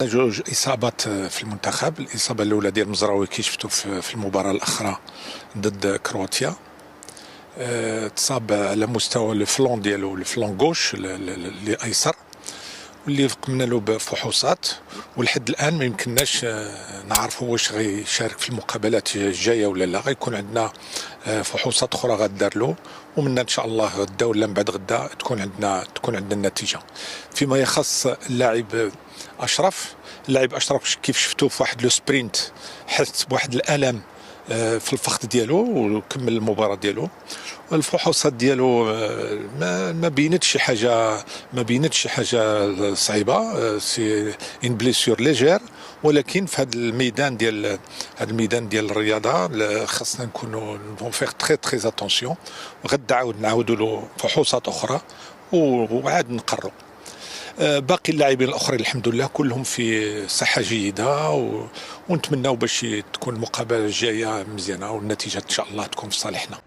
جوج اصابات في المنتخب. الاصابه الاولى ديال مزراوي كي شفتو في المباراه الاخرى ضد كرواتيا. تصاب على مستوى الفلون ديالو، الفلون غوش اللي ايسر، واللي قمنا له بفحوصات، ولحد الان ما يمكنناش نعرفوا واش غيشارك في المقابلات الجايه ولا لا. غيكون عندنا فحوصات اخرى غدار له، ومنها ان شاء الله غدا ولا من بعد غدا تكون عندنا النتيجه. فيما يخص اللاعب اشرف كيف شفتوه في واحد لو سبرينت حس بواحد الالم في الفخذ ديالو وكمل المباراه ديالو. الفحوصات ديالو ما بينتش شي حاجه صعيبه، سي ان بليسيور ليجير. ولكن في هذا الميدان ديال الرياضه خاصنا نكونوا فيغ تري اتونسيون. غدا نعاودوا له فحوصات اخرى وعاد نقروا. باقي اللاعبين الاخرين الحمد لله كلهم في صحه جيده، ونتمناو باش تكون المقابله الجايه مزيانه والنتيجه ان شاء الله تكون في صالحنا.